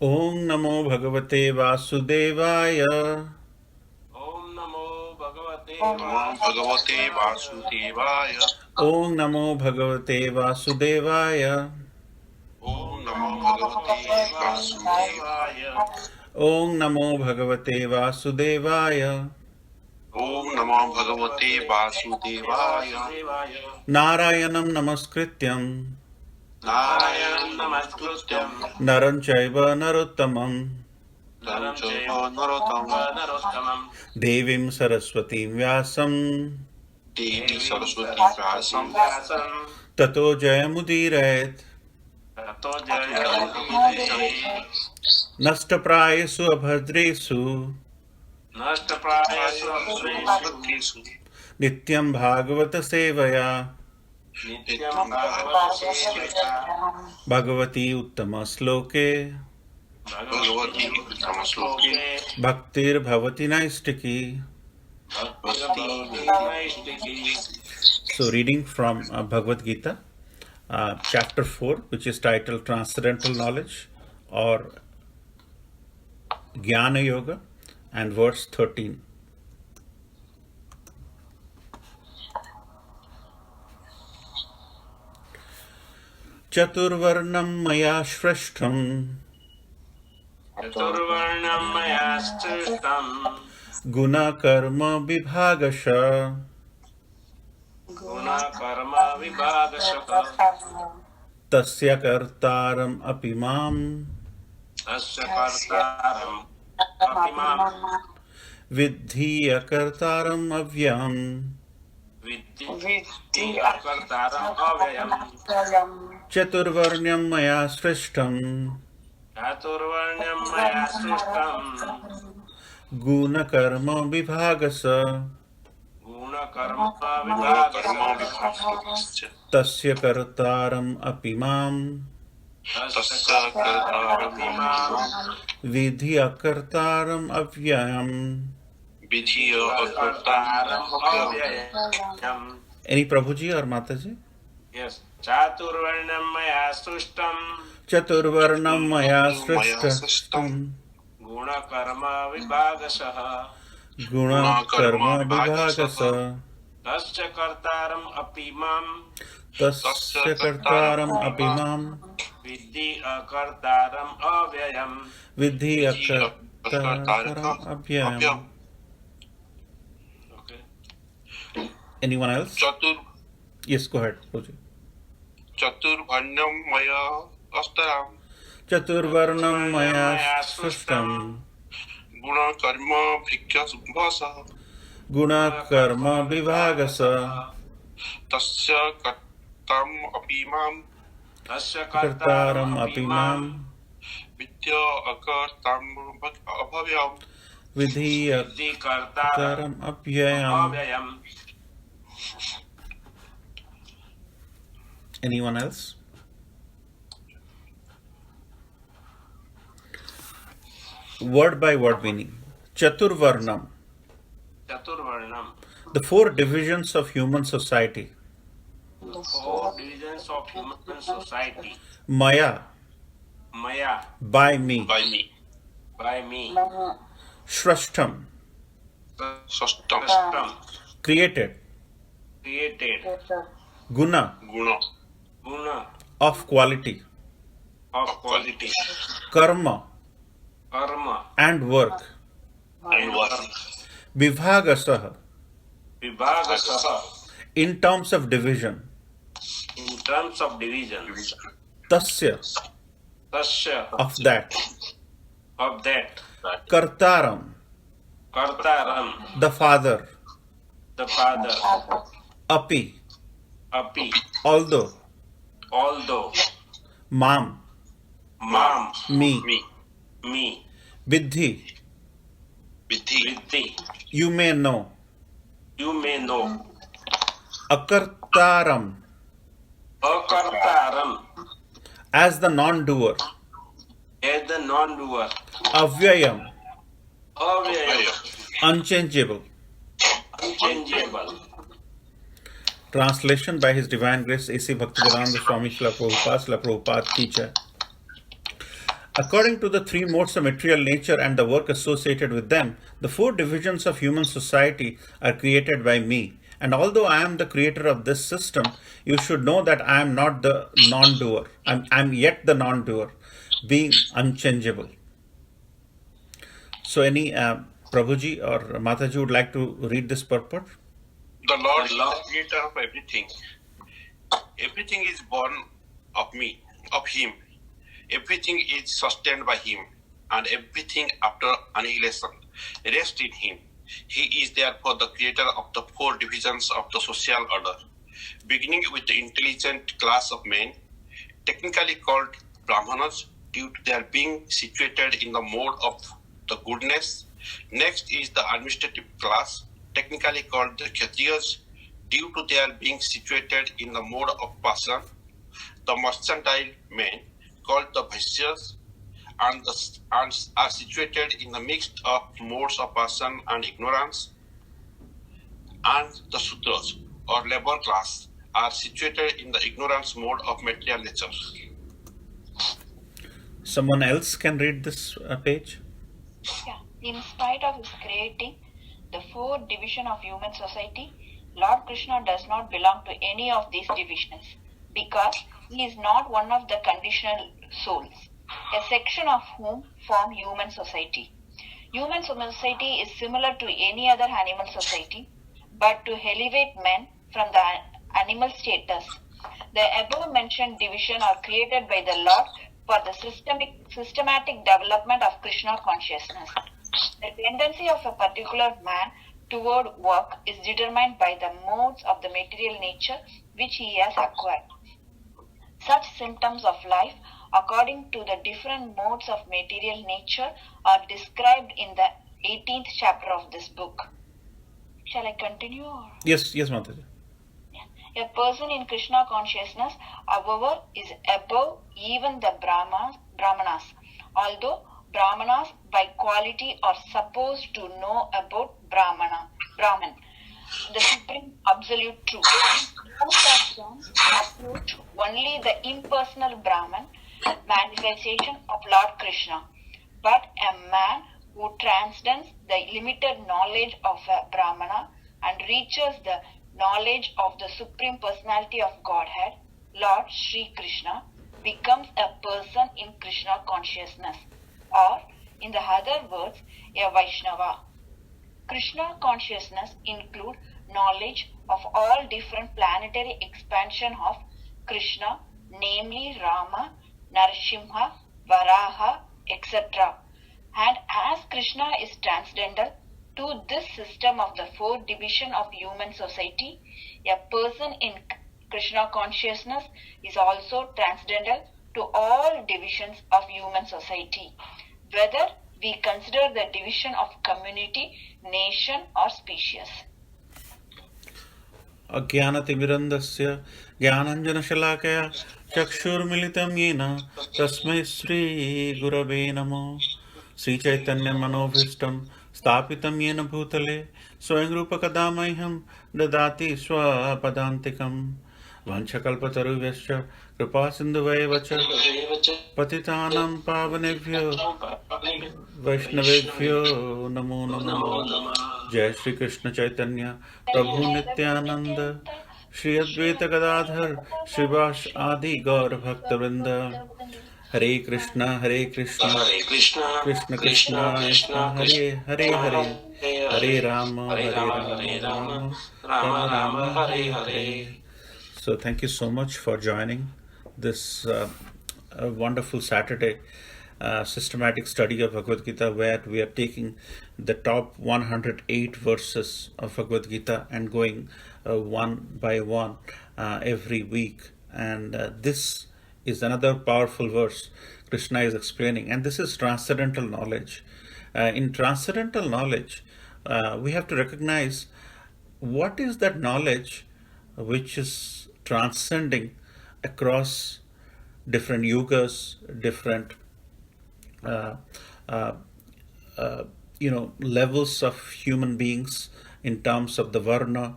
Om Namo Bhagavate Vasudevaya. Om Namo Bhagavate Vasudevaya. Om Namo Bhagavate Vasudevaya. Om Namo Bhagavate Vasudevaya. Om Namo Bhagavate Vasudevaya. Om Namo Bhagavate Vasudevaya. Narayanam Namaskrityam Narayanam Namaskrityam Naram Chaiva Narottamam Naram Chaiva Narottamam Devim Saraswatim Vyasam Devi Saraswati Vyasam Tato Jayamudirayat Tato Jayamudire Nashtaprayasu Abhadresu Nashtaprayasu Abhadresu Nityam Bhagavata Sevaya Nityam Bhagavata Sevaya Bhagavati Uttama Sloke Bhagavati Uttama Sloke Bhaktir Bhavati Naistiki. So reading from Bhagavad Gita, chapter 4, which is titled Transcendental Knowledge or Jnana Yoga, and verse 13. Chaturvarnam maya shrashtam Chaturvarnam maya shrishtam Guna karma vibhagasha Guna karma vibhagasha Tasya kartaram apimam Tasya kartaram apimam Vidhi akartaram avyam Vidhi akartaram avyayam Chaturvarnyam maya shrishtam Chaturvarnyam maya shrishtam Guna karma vibhagasa Guna karma vibhagasya Tasya kartaram apimam Tasya kartaram apimam Vidhi akartaram avyayam. Vidhi akartaram avyayam. Any Prabhuji or Mataji? Yes. Chaturvarnam maya srishtam Chaturvarnam maya srishtam Guna karma vibhagasah Guna karma vibhagasa Tasya kartaram apimam Tasya kartaram apimam Vidhi akartaram avyayam. Vidhi akartaram avyayam. Okay. Anyone else? Yes, go ahead, Prabhuji. Chaturvarnam maya astaram Chaturvarnam maya srishtam Guna karma bhikya Guna karma vibhagasa Tasya kartam apimam Tasya Kartaram apimam Vidya akartam abhavyam Vidhi Vidhi kartaram akartaram avyayam. avyayam. Anyone else? Word by word meaning. Chaturvarnam. Chaturvarnam. The four divisions of human society. The four divisions of human society. Maya. Maya. By me. By me. Shrashtam. Sashtam. Created. Guna. Guna. Of quality. Of quality. Karma. And work. Vibhagasah. In terms of division. In terms of division. Tasya. Of that. Kartaram. Kartaram. The father. Api. Although. Mam. Me. Vidhi. You may know. Akartaram. As the non-doer. Avyayam. Unchangeable. Translation by His Divine Grace A.C. Bhaktivedanta Swami Srila Prabhupada ki Jai. According to the three modes of material nature and the work associated with them, the four divisions of human society are created by me. And although I am the creator of this system, you should know that I am not the non doer. I'm yet the non doer, being unchangeable. So, any Prabhuji or Mataji would like to read this purport? The Lord is the creator of everything. Everything is born of me, of Him. Everything is sustained by Him, and everything after annihilation rests in Him. He is therefore the creator of the four divisions of the social order, beginning with the intelligent class of men, technically called Brahmanas due to their being situated in the mode of the goodness. Next is the administrative class, technically called the Kshatriyas, due to their being situated in the mode of passion. The mercantile men, called the Vaishyas, and are situated in the mix of modes of passion and ignorance. And the Sudras, or labor class, are situated in the ignorance mode of material nature. Someone else can read this page? Yeah. In spite of his creating the four divisions of human society, Lord Krishna does not belong to any of these divisions because he is not one of the conditional souls, a section of whom form human society. Human society is similar to any other animal society, but to elevate men from the animal status. The above mentioned divisions are created by the Lord for the systematic development of Krishna consciousness. The tendency of a particular man toward work is determined by the modes of the material nature which he has acquired. Such symptoms of life, according to the different modes of material nature, are described in the 18th chapter of this book. Shall I continue? Yes, Mataji. A person in Krishna consciousness, however, is above even the Brahmanas, although Brahmanas by quality are supposed to know about Brahman, the supreme absolute truth. Most of them approach only the impersonal Brahman manifestation of Lord Krishna. But a man who transcends the limited knowledge of a Brahmana and reaches the knowledge of the Supreme Personality of Godhead, Lord Sri Krishna, becomes a person in Krishna consciousness, or in the other words, a Vaishnava. Krishna consciousness includes knowledge of all different planetary expansion of Krishna, namely Rama, Narasimha, Varaha, etc. And as Krishna is transcendental to this system of the four divisions of human society, a person in Krishna consciousness is also transcendental to all divisions of human society, whether we consider the division of community, nation or species. अज्ञानतिमिरन्दस्य ज्ञानाञ्जनशलाकया चक्षुर्मिलितं येन तस्मै श्रीगुरवे नमः श्रीचैतन्यमनोभीष्टं स्थापितं येन भूतले स्वयं रूपकदा मह्यं ददाति स्वपदान्तिकं वंशकल्पतरुभ्यश्च कृपासिन्धुभ्येव च पतितानां पावनेभ्यो वैष्णवेभ्यो नमो नमः। जय श्री कृष्ण चैतन्य प्रभु नित्यानंद श्री अद्वैत गदाधर श्रीवास आदि गौर भक्त वृंद। हरे Krishna Krishna Krishna Hare Hare Hare Ram Ram Ram Hare Hare. So thank you so much for joining this wonderful Saturday systematic study of Bhagavad Gita, where we are taking the top 108 verses of Bhagavad Gita and going one by one every week. And this is another powerful verse Krishna is explaining, and this is transcendental knowledge. In transcendental knowledge, we have to recognize what is that knowledge which is transcending across different yugas, different levels of human beings in terms of the varna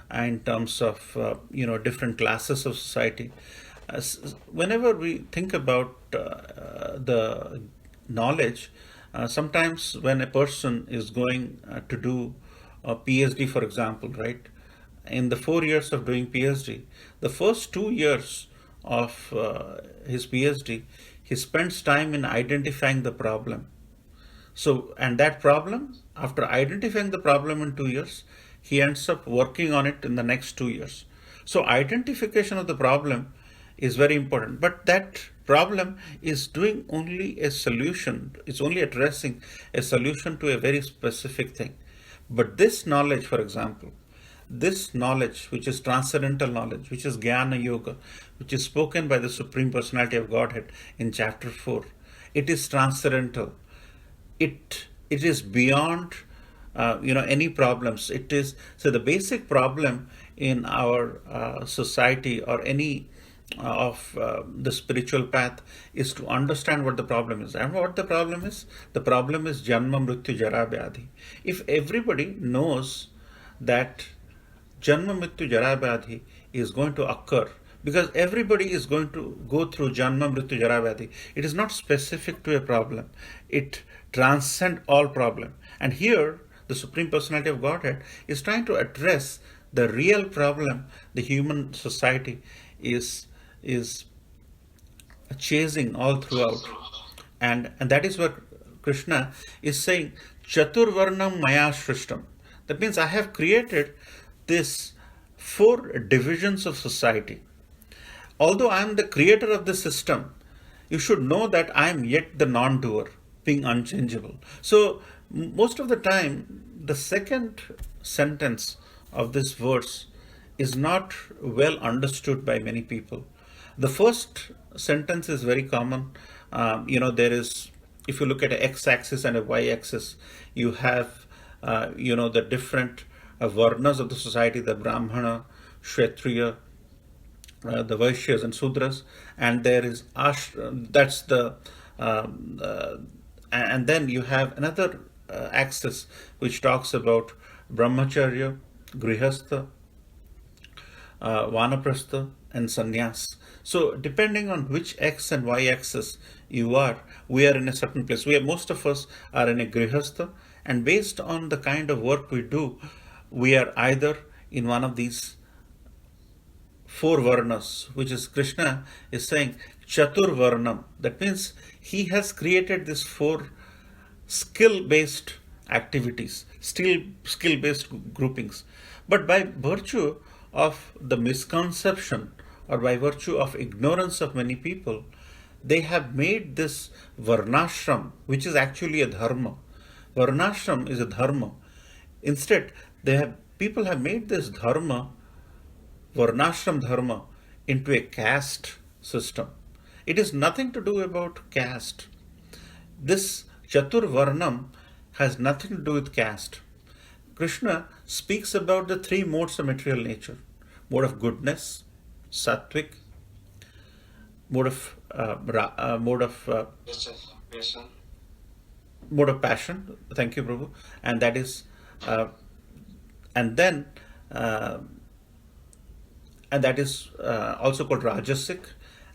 and in terms of different classes of society. Whenever we think about the knowledge, sometimes when a person is going to do a PhD, for example, right? In the 4 years of doing PhD, the first 2 years of his PhD, he spends time in identifying the problem. So, and that problem, after identifying the problem in 2 years, he ends up working on it in the next 2 years. So, identification of the problem is very important. But that problem is doing only a solution, it's only addressing a solution to a very specific thing. But this knowledge, for example, this knowledge, which is transcendental knowledge, which is Jnana Yoga, which is spoken by the Supreme Personality of Godhead in chapter 4, it is transcendental. It is beyond any problems. It is so the basic problem in our society or any of the spiritual path is to understand what the problem is. And what the problem is? The problem is Janma Mrityu Jara Vyadhi. If everybody knows that Janma Mrityu Jara Vyadhi is going to occur, because everybody is going to go through Janma Mrityu Jara Vyadhi, it is not specific to a problem. It transcends all problem. And here, the Supreme Personality of Godhead is trying to address the real problem the human society is chasing all throughout. And that is what Krishna is saying, Chaturvarnam Maya Shrishtam. That means I have created this 4 divisions of society. Although I am the creator of the system, you should know that I am yet the non-doer, being unchangeable. So most of the time, the second sentence of this verse is not well understood by many people. The first sentence is very common. There is, if you look at an x-axis and a y-axis, you have, the different varnas of the society, the Brahmana, Kshatriya, the Vaishyas and Sudras, and there is that's the, and then you have another axis which talks about Brahmacharya, Grihastha, Vanaprastha, and Sannyas. So depending on which x and y axis you are, we are in a certain place. Most of us are in a Grihastha, and based on the kind of work we do, we are either in one of these 4 varnas, which is Krishna is saying Chatur Varnam. That means he has created these 4 skill-based activities, skill-based groupings. But by virtue of the misconception or by virtue of ignorance of many people, they have made this varnashram, which is actually a dharma. Varnashram is a dharma. Instead, people have made this dharma, varnashram dharma, into a caste system. It is nothing to do about caste. This Chatur Varnam has nothing to do with caste. Krishna speaks about the 3 modes of material nature: mode of goodness, sattvic, mode of passion. Thank you, Prabhu. And that is, and that is also called rajasic.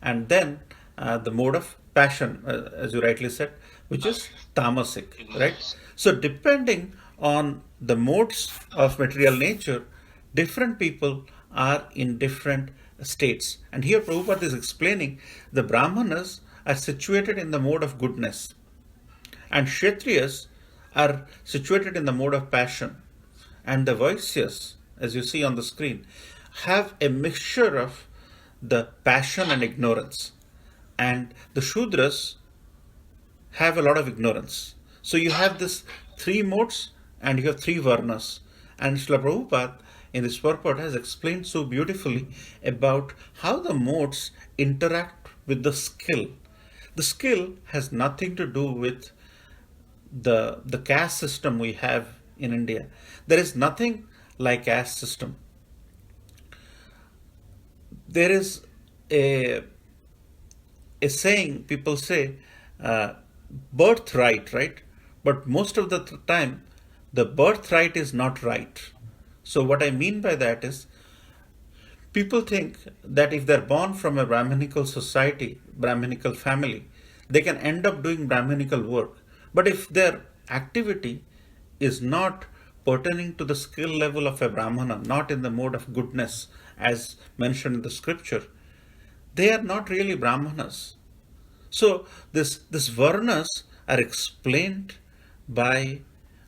And then the mode of passion, as you rightly said, which is tamasic, right? So depending on the modes of material nature, different people are in different states. And here Prabhupada is explaining the Brahmanas are situated in the mode of goodness, and Kshatriyas are situated in the mode of passion, and the Vaisyas, as you see on the screen, have a mixture of the passion and ignorance, and the Shudras have a lot of ignorance. So you have this 3 modes and you have 3 varnas. And Srila Prabhupada in this purport has explained so beautifully about how the modes interact with the skill. The skill has nothing to do with the caste system we have in India. There is nothing like caste system. There is a saying, people say, birthright, right? But most of the time, the birthright is not right. So what I mean by that is, People think that if they're born from a Brahminical society, Brahminical family, they can end up doing Brahminical work. But if their activity is not pertaining to the skill level of a Brahmana, not in the mode of goodness as mentioned in the scripture, they are not really Brahmanas. So this Varnas are explained by,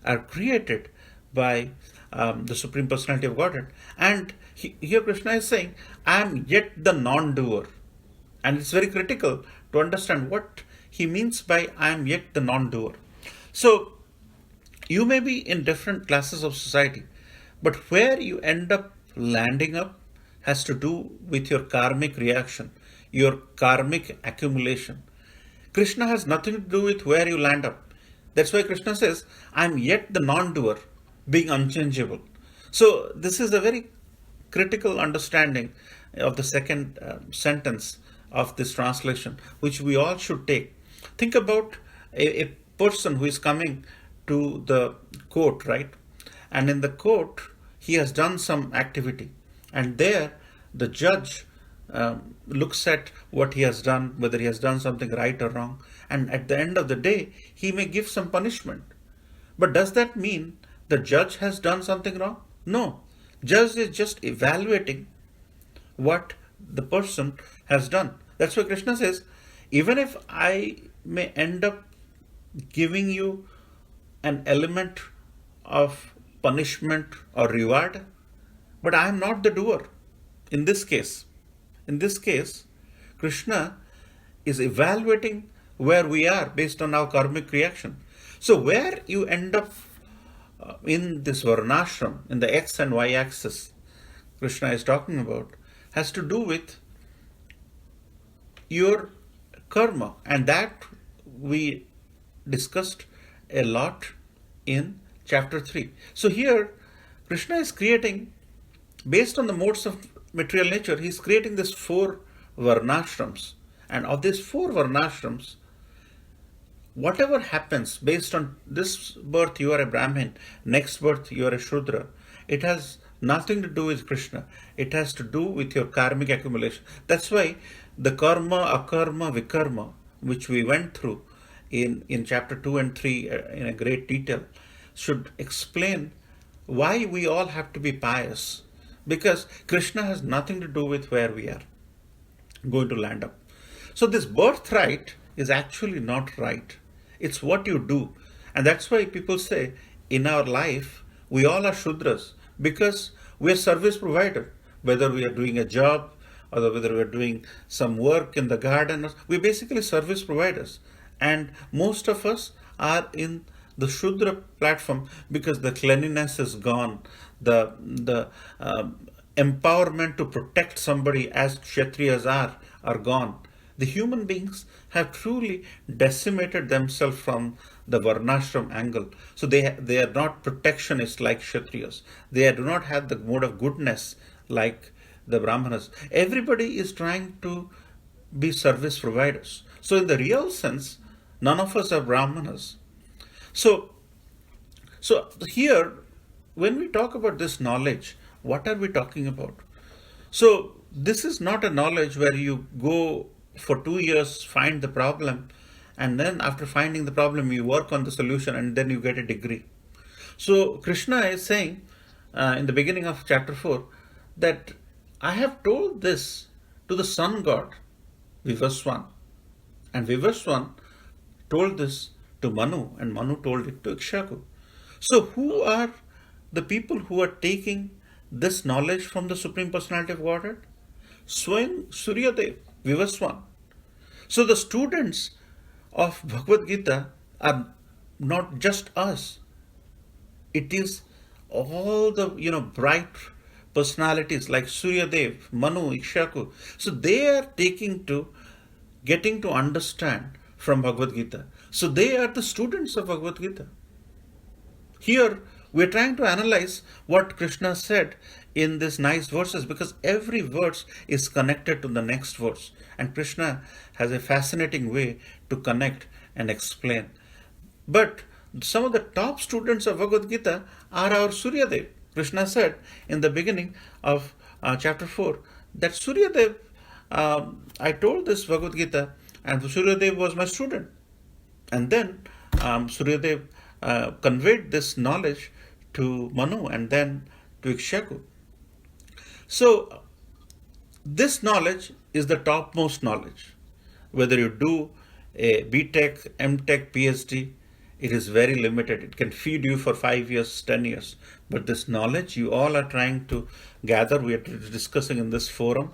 are created by the Supreme Personality of Godhead. And here Krishna is saying, I am yet the non-doer. And it's very critical to understand what he means by I am yet the non-doer. So you may be in different classes of society, but where you end up landing up has to do with your karmic reaction, your karmic accumulation. Krishna has nothing to do with where you land up. That's why Krishna says, I am yet the non-doer, being unchangeable. So this is a very critical understanding of the second sentence of this translation, which we all should take. Think about a person who is coming to the court, right? And in the court, he has done some activity. And there, the judge looks at what he has done, whether he has done something right or wrong. And at the end of the day, he may give some punishment. But does that mean the judge has done something wrong? No. Judge is just evaluating what the person has done. That's why Krishna says, even if I may end up giving you an element of punishment or reward, but I am not the doer in this case. In this case, Krishna is evaluating where we are based on our karmic reaction. So where you end up in this varnashram, in the x and y axis Krishna is talking about, has to do with your karma. And that we discussed a lot in chapter 3. So here, Krishna is creating, based on the modes of material nature, he is creating these 4 varnashrams. And of these 4 varnashrams, whatever happens based on this birth you are a Brahmin, next birth you are a Shudra, it has nothing to do with Krishna. It has to do with your karmic accumulation. That's why the karma, akarma, vikarma, which we went through in chapter 2 and 3 in a great detail, should explain why we all have to be pious. Because Krishna has nothing to do with where we are going to land up. So this birthright is actually not right. It's what you do. And that's why people say in our life, we all are Shudras because we are service provider. Whether we are doing a job or whether we are doing some work in the garden, we're basically service providers. And most of us are in the Shudra platform because the cleanliness is gone. The empowerment to protect somebody as Kshatriyas are gone. The human beings have truly decimated themselves from the Varnashram angle. So they are not protectionists like Kshatriyas. They do not have the mode of goodness like the Brahmanas. Everybody is trying to be service providers. So in the real sense, none of us are Brahmanas. So here, when we talk about this knowledge, what are we talking about? So this is not a knowledge where you go for 2 years, find the problem, and then after finding the problem, you work on the solution and then you get a degree. So Krishna is saying in the beginning of chapter 4 that I have told this to the sun god, Vivaswan. And Vivaswan told this to Manu, and Manu told it to Ikshaku. So who are the people who are taking this knowledge from the Supreme Personality of Godhead? Swayam Suryadev, Vivaswan. So the students of Bhagavad Gita are not just us. It is all the bright personalities like Suryadev, Manu, Ikshaku. So they are getting to understand from Bhagavad Gita. So they are the students of Bhagavad Gita. Here we are trying to analyze what Krishna said in these nice verses because every verse is connected to the next verse. And Krishna has a fascinating way to connect and explain. But some of the top students of Bhagavad Gita are our Suryadev. Krishna said in the beginning of chapter 4, that Suryadev, I told this Bhagavad Gita, and Suryadev was my student. And then Suryadev conveyed this knowledge to Manu and then to Ikshaku. So, this knowledge is the topmost knowledge. Whether you do a BTech, MTech, PhD, it is very limited. It can feed you for 5 years, 10 years. But this knowledge you all are trying to gather, we are discussing in this forum,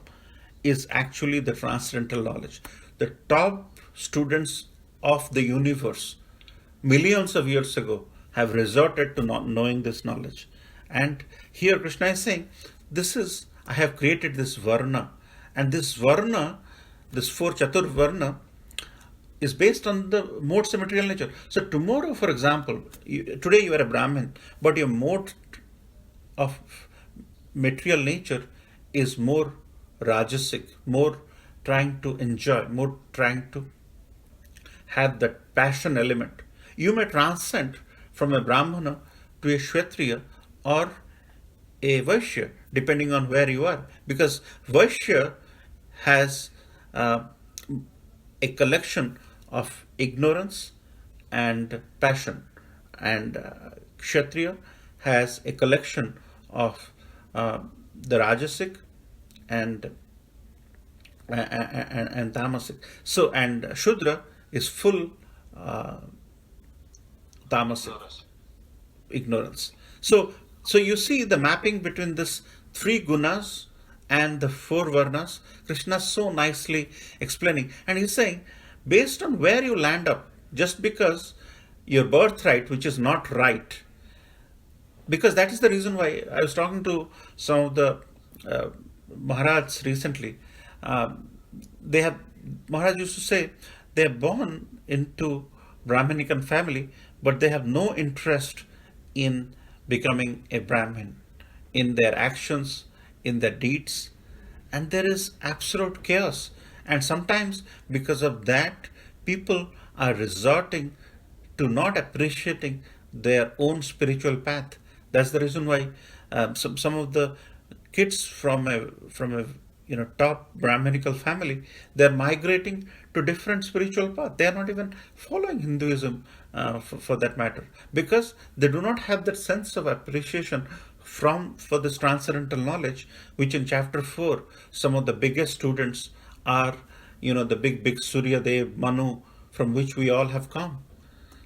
is actually the transcendental knowledge. The top students of the universe, millions of years ago, have resorted to not knowing this knowledge. And here Krishna is saying, I have created this Varna. And this Varna, this 4 Chatur Varna, is based on the modes of material nature. So tomorrow, for example, today you are a Brahmin, but your mode of material nature is more rajasic, more trying to enjoy, more trying to have that passion element. You may transcend from a Brahmana to a Kshatriya or a Vaishya, depending on where you are. Because Vaishya has a collection of ignorance and passion, and Kshatriya has a collection of the Rajasic and Tamasic. So, and Shudra is full Tamasic, ignorance. So you see the mapping between this 3 gunas and the 4 varnas. Krishna is so nicely explaining, and he's saying, based on where you land up, just because your birthright, which is not right, because that is the reason why I was talking to some of the Maharajs recently. Maharaj used to say they are born into Brahminican family, but they have no interest in becoming a Brahmin in their actions, in their deeds, and there is absolute chaos. And sometimes because of that, people are resorting to not appreciating their own spiritual path. That's the reason why some of the kids from a top Brahminical family, they're migrating to different spiritual path. They are not even following Hinduism for that matter, because they do not have that sense of appreciation for this transcendental knowledge, which in chapter 4, some of the biggest students are, the big Suryadev, Manu, from which we all have come.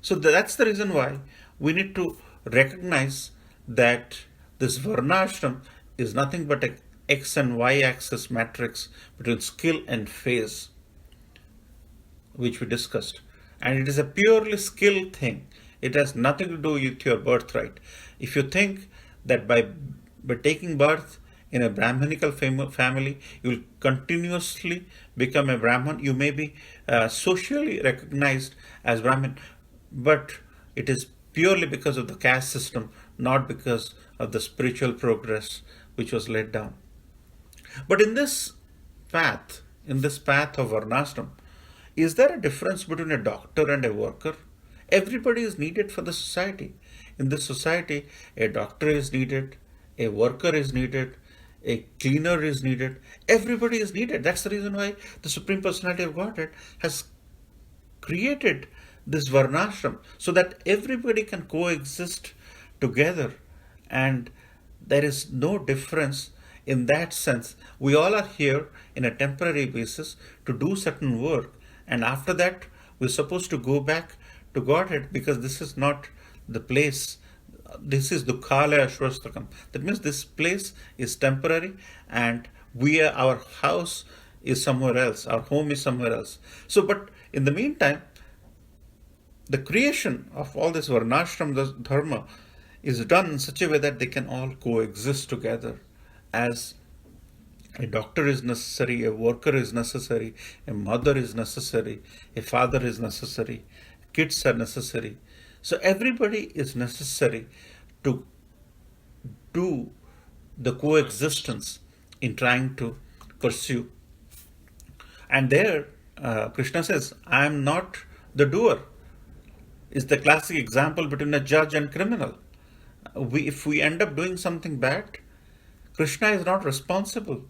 So that's the reason why we need to recognize that this Varnashram is nothing but a X and Y axis matrix between skill and phase, which we discussed. And it is a purely skill thing. It has nothing to do with your birthright. If you think that by taking birth in a Brahminical family, you will continuously become a Brahman, you may be socially recognized as Brahmin, but it is purely because of the caste system, not because of the spiritual progress which was laid down. But in this path of Varnashram, is there a difference between a doctor and a worker? Everybody is needed for the society. In this society, a doctor is needed, a worker is needed, a cleaner is needed, everybody is needed. That's the reason why the Supreme Personality of Godhead has created this Varnashram, so that everybody can coexist together, and there is no difference in that sense. We all are here in a temporary basis to do certain work, and after that we're supposed to go back to Godhead, because this is not the place. This is Dukhalaya Ashwastakam. That means this place is temporary, and our house is somewhere else, our home is somewhere else. So, but in the meantime, the creation of all this Varnashram Dharma is done in such a way that they can all coexist together. As a doctor is necessary, a worker is necessary, a mother is necessary, a father is necessary, kids are necessary. So everybody is necessary to do the coexistence in trying to pursue. And there, Krishna says, I am not the doer. Is the classic example between a judge and criminal. If we end up doing something bad, Krishna is not responsible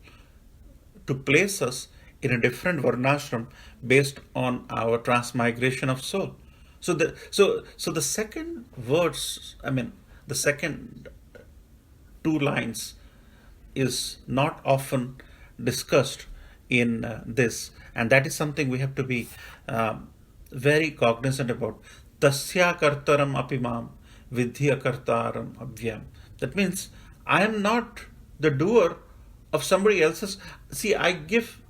to place us in a different varnashram based on our transmigration of soul. So the second words, I mean, the second two lines is not often discussed in this, and that is something we have to be very cognizant about. Tasya kartaram apimam vidhya kartaram abhyam. That means I am not the doer of somebody else's. See, I give,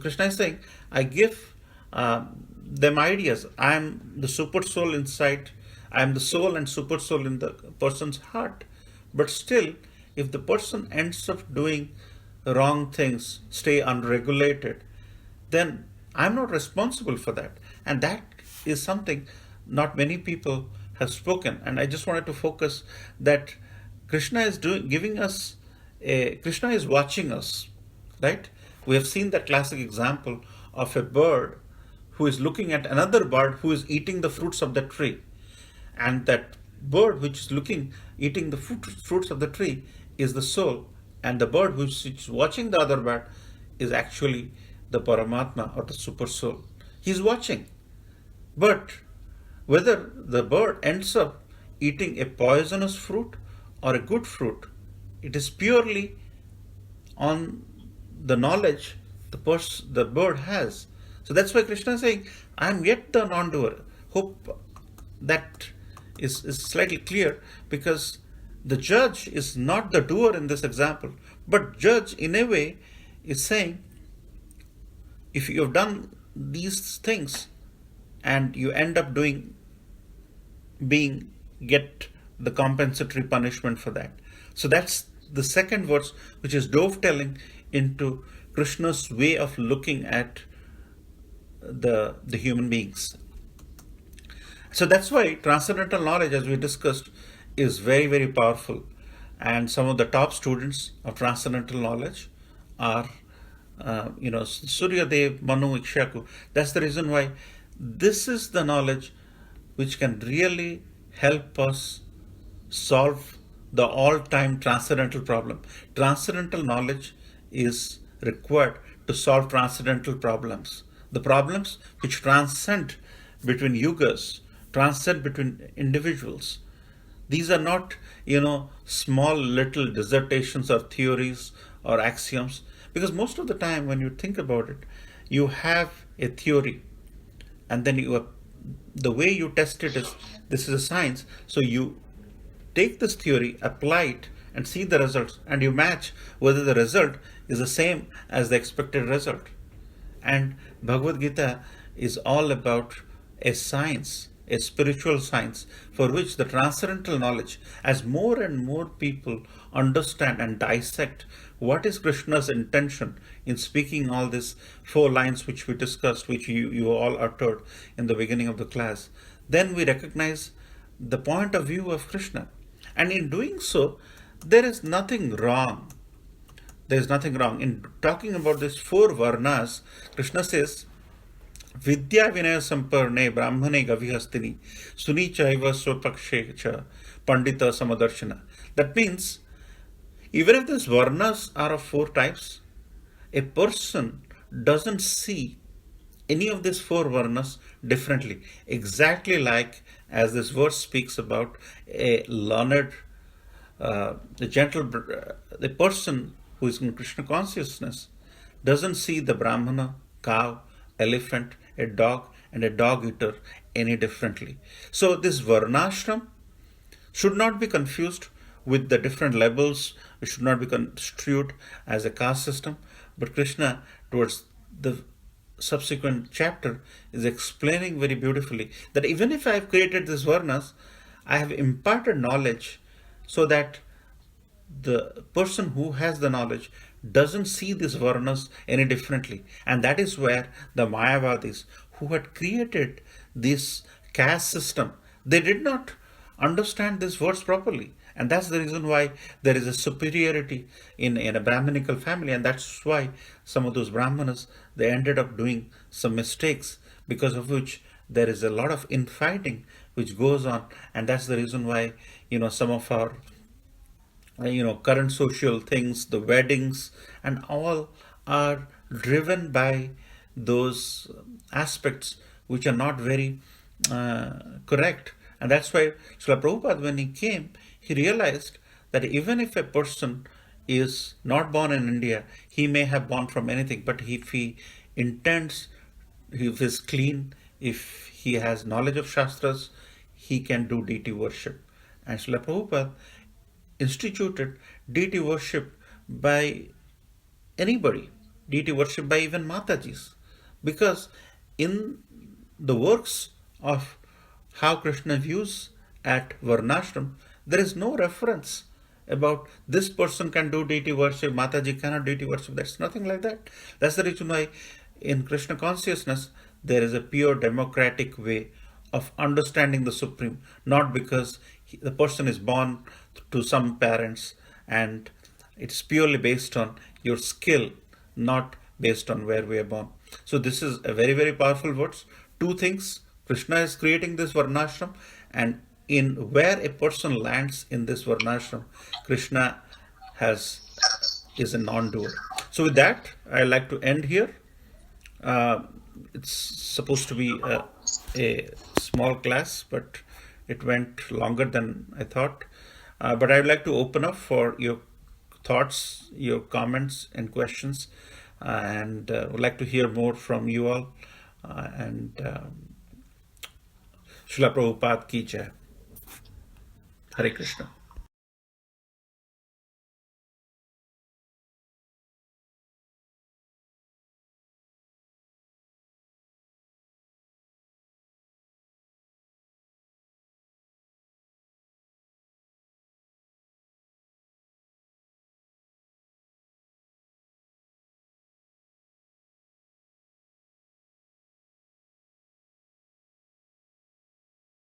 Krishna is saying, I give them ideas. I am the super soul inside. I am the soul and super soul in the person's heart. But still, if the person ends up doing wrong things, stay unregulated, then I'm not responsible for that. And that is something not many people have spoken. And I just wanted to focus that Krishna is giving us Krishna is watching us, right? We have seen that classic example of a bird who is looking at another bird who is eating the fruits of the tree. And that bird which is eating the fruits of the tree is the soul, and the bird which is watching the other bird is actually the Paramatma or the super soul. He's watching. But whether the bird ends up eating a poisonous fruit or a good fruit, it is purely on the knowledge the bird has. So that's why Krishna is saying, I am yet the non-doer. Hope that is slightly clear, because the judge is not the doer in this example, but judge in a way is saying, if you have done these things and you end up get the compensatory punishment for that. So that's the second verse, which is dovetailing into Krishna's way of looking at the human beings. So that's why transcendental knowledge, as we discussed, is very, very powerful. And some of the top students of transcendental knowledge are, Suryadev, Manu, Ikshaku. That's the reason why this is the knowledge which can really help us solve the all-time transcendental problem. Transcendental knowledge is required to solve transcendental problems. The problems which transcend between yugas, transcend between individuals. These are not, small little dissertations or theories or axioms. Because most of the time when you think about it, you have a theory, and then the way you test it is, this is a science, so you take this theory, apply it, and see the results, and you match whether the result is the same as the expected result. And Bhagavad Gita is all about a science, a spiritual science, for which the transcendental knowledge, as more and more people understand and dissect what is Krishna's intention in speaking all these 4 lines which we discussed, which you all uttered in the beginning of the class, then we recognize the point of view of Krishna. And in doing so, there is nothing wrong. There is nothing wrong. In talking about these 4 varnas, Krishna says, Vidya Vinaya Samparne Brahmane Gavihastini Suni Chaiva Swapakshe Cha Pandita Samadarshana. That means, even if these varnas are of 4 types, a person doesn't see any of these 4 varnas differently. Exactly like as this verse speaks about a learned, the person who is in Krishna consciousness doesn't see the Brahmana, cow, elephant, a dog, and a dog eater any differently. So this varnashram should not be confused with the different levels. It should not be construed as a caste system. But Krishna, towards the subsequent chapter, is explaining very beautifully that even if I have created these varnas, I have imparted knowledge so that the person who has the knowledge doesn't see these varnas any differently. And that is where the Mayavadis, who had created this caste system, they did not understand this verse properly. And that's the reason why there is a superiority in a Brahminical family. And that's why some of those Brahmanas, they ended up doing some mistakes, because of which there is a lot of infighting which goes on. And that's the reason why, some of our current social things, the weddings, and all are driven by those aspects which are not very correct. And that's why Srila Prabhupada, when he came, he realized that even if a person is not born in India, he may have born from anything, but if he intends, if he is clean, if he has knowledge of Shastras, he can do deity worship. And Srila Prabhupada instituted deity worship by anybody, deity worship by even Matajis. Because in the works of how Krishna views at Varnashram, there is no reference about this person can do deity worship, Mataji cannot deity worship. That's nothing like that. That's the reason why in Krishna consciousness there is a pure democratic way of understanding the Supreme, not because the person is born to some parents and it's purely based on your skill, not based on where we are born. So this is a very, very powerful words. Two things: Krishna is creating this varnashram, and in where a person lands in this varnashram, Krishna is a non-doer. So with that, I like to end here. It's supposed to be a small class, but it went longer than I thought. But I'd like to open up for your thoughts, your comments, and questions, and would like to hear more from you all. And Srila Prabhupada ki jai. Hare Krishna.